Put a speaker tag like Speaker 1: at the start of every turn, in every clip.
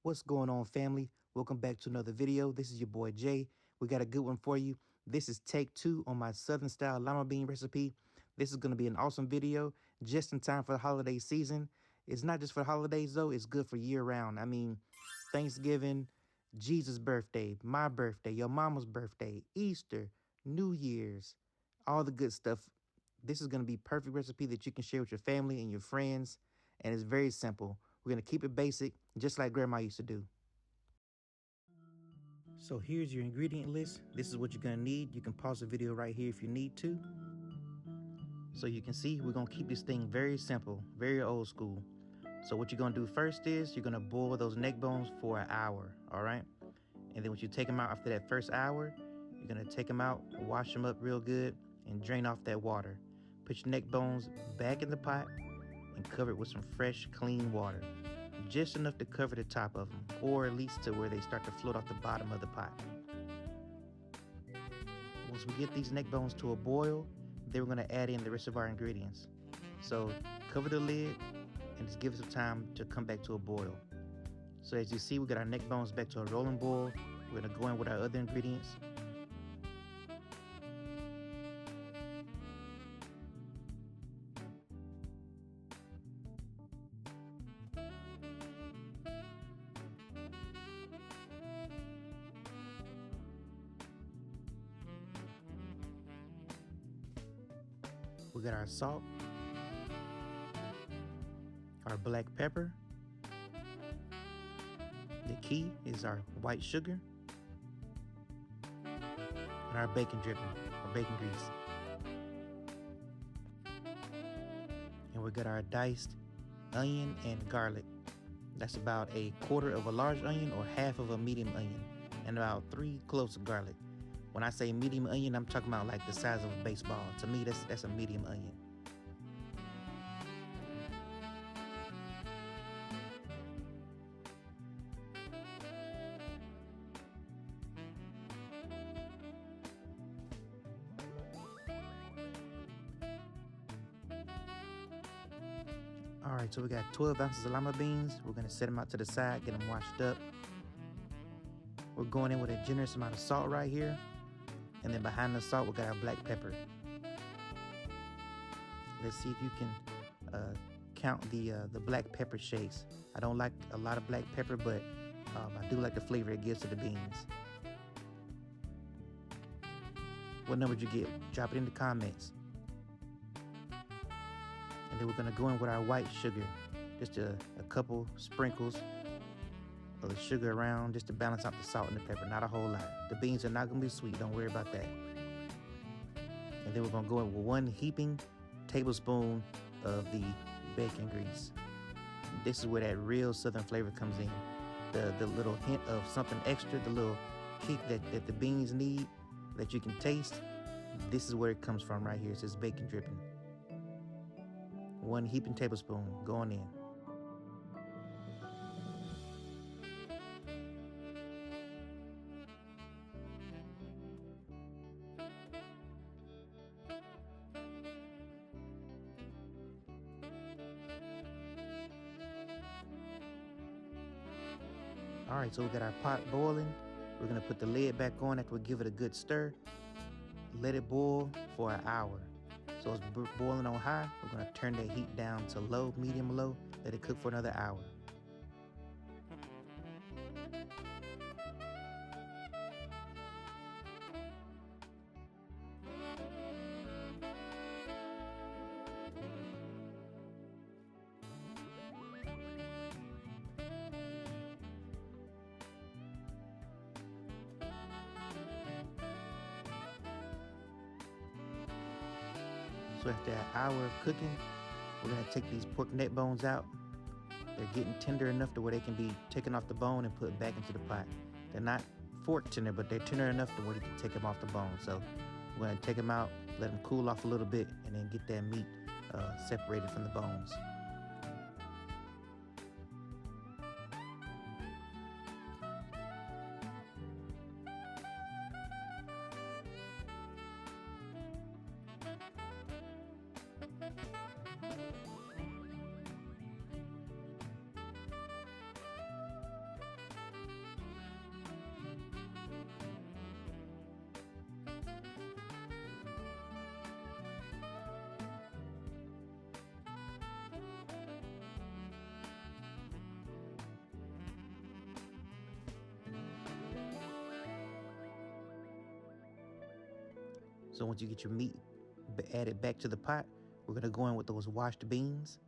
Speaker 1: What's going on, family? Welcome back to another video. This is your boy Jay. We got a good one for you. This is take 2 on my Southern style lima bean recipe. This is going to be an awesome video just in time for the holiday season. It's not just for the holidays though, it's good for year round. I mean, Thanksgiving, Jesus' birthday, my birthday, your mama's birthday, Easter, New Year's, all the good stuff. This is going to be perfect recipe that you can share with your family and your friends. And it's very simple. We're going to keep it basic, just like Grandma used to do. So here's your ingredient list. This is what you're going to need. You can pause the video right here if you need to. So you can see we're going to keep this thing very simple, very old school. So what you're going to do first is you're going to boil those neck bones for an hour, all right? And then once you take them out after that first hour, you're going to take them out, wash them up real good, and drain off that water. Put your neck bones back in the pot and cover it with some fresh, clean water. Just enough to cover the top of them, or at least to where they start to float off the bottom of the pot. Once we get these neck bones to a boil, then we're going to add in the rest of our ingredients. So cover the lid and just give it some time to come back to a boil. So as you see, we got our neck bones back to a rolling boil. We're going to go in with our other ingredients. We got our salt, our black pepper. The key is our white sugar and our bacon dripping, or bacon grease. And we got our diced onion and garlic. That's about a quarter of a large onion or half of a medium onion, and about 3 cloves of garlic. When I say medium onion, I'm talking about like the size of a baseball. To me, that's a medium onion. All right, so we got 12 ounces of lima beans. We're gonna set them out to the side, get them washed up. We're going in with a generous amount of salt right here. And then behind the salt, we got our black pepper. Let's see if you can count the black pepper shakes. I don't like a lot of black pepper, but I do like the flavor it gives to the beans. What number did you get? Drop it in the comments. And then we're gonna go in with our white sugar. Just a couple sprinkles of the sugar around just to balance out the salt and the pepper, not a whole lot. The beans are not gonna be sweet, don't worry about that. And then we're gonna go in with 1 heaping tablespoon of the bacon grease. This is where that real Southern flavor comes in. The little hint of something extra, the little kick that the beans need, that you can taste. This is where it comes from right here. It says bacon dripping. 1 heaping tablespoon going in. All right, so we got our pot boiling. We're gonna put the lid back on after we give it a good stir. Let it boil for an hour. So it's boiling on high. We're gonna turn that heat down to low, medium low. Let it cook for another hour. So after an hour of cooking, we're gonna take these pork neck bones out. They're getting tender enough to where they can be taken off the bone and put back into the pot. They're not fork tender, but they're tender enough to where you can take them off the bone. So we're gonna take them out, let them cool off a little bit, and then get that meat separated from the bones. So once you get your meat added back to the pot, we're gonna go in with those washed beans.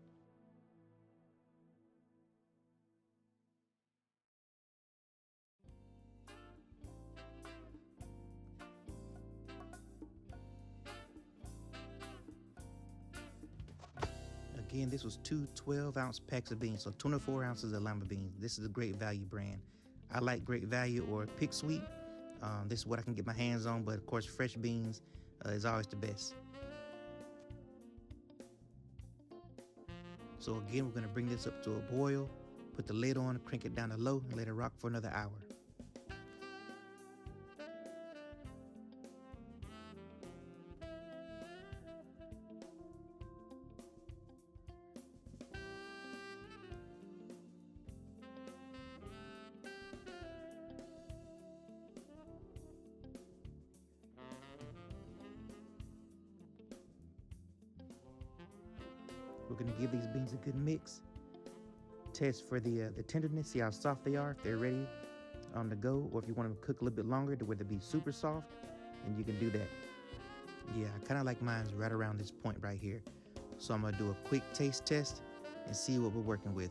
Speaker 1: Again, this was two 12-ounce packs of beans, so 24 ounces of Lima Beans. This is a Great Value brand. I like Great Value or Pick Sweet. This is what I can get my hands on, but of course, fresh beans is always the best. So again, we're gonna bring this up to a boil, put the lid on, crank it down to low, and let it rock for another hour. We're gonna give these beans a good mix. Test for the tenderness, see how soft they are, if they're ready on the go, or if you want them to cook a little bit longer to where they be super soft, and you can do that. Yeah, I kind of like mine's right around this point right here. So I'm gonna do a quick taste test and see what we're working with.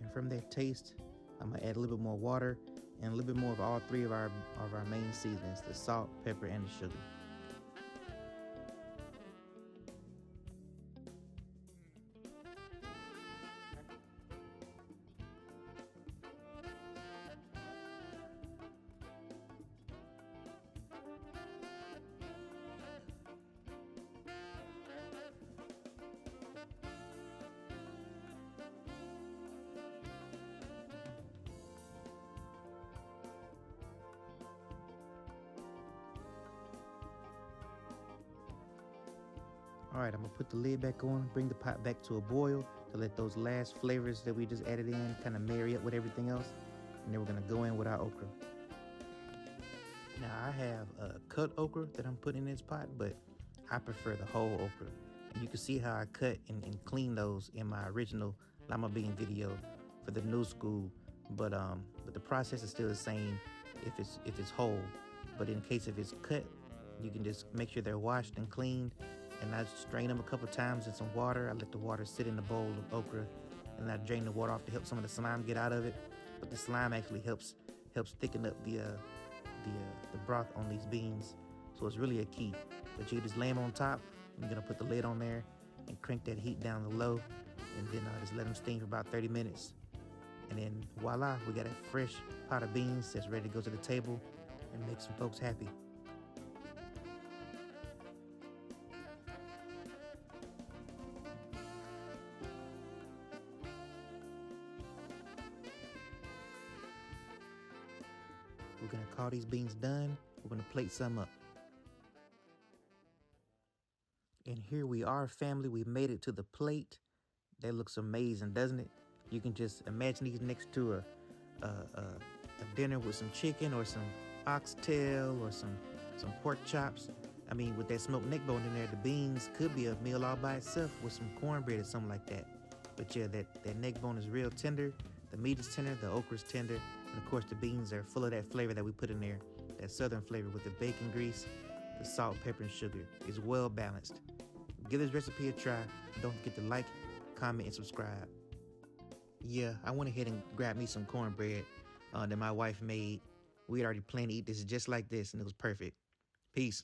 Speaker 1: And from that taste, I'm gonna add a little bit more water and a little bit more of all three of our main seasonings, the salt, pepper, and the sugar. All right, I'm gonna put the lid back on, bring the pot back to a boil to let those last flavors that we just added in kind of marry up with everything else. And then we're gonna go in with our okra. Now I have a cut okra that I'm putting in this pot, but I prefer the whole okra. And you can see how I cut and clean those in my original Lima Bean video for the new school. But the process is still the same if it's whole. But in case if it's cut, you can just make sure they're washed and cleaned. And I strain them a couple times in some water. I let the water sit in the bowl of okra, and I drain the water off to help some of the slime get out of it. But the slime actually helps thicken up the broth on these beans, so it's really a key. But you just lay them on top. I'm gonna put the lid on there and crank that heat down to low, and then just let them steam for about 30 minutes. And then voila, we got a fresh pot of beans that's ready to go to the table and make some folks happy. We're gonna call these beans done. We're gonna plate some up. And here we are, family. We made it to the plate. That looks amazing, doesn't it? You can just imagine these next to a dinner with some chicken or some oxtail or some pork chops. I mean, with that smoked neck bone in there, the beans could be a meal all by itself with some cornbread or something like that. But yeah, that neck bone is real tender. The meat is tender, the okra is tender, and of course the beans are full of that flavor that we put in there, that southern flavor with the bacon grease, the salt, pepper, and sugar. It's well balanced. Give this recipe a try. Don't forget to like, comment, and subscribe. Yeah, I went ahead and grabbed me some cornbread that my wife made. We had already planned to eat this just like this, and it was perfect. Peace.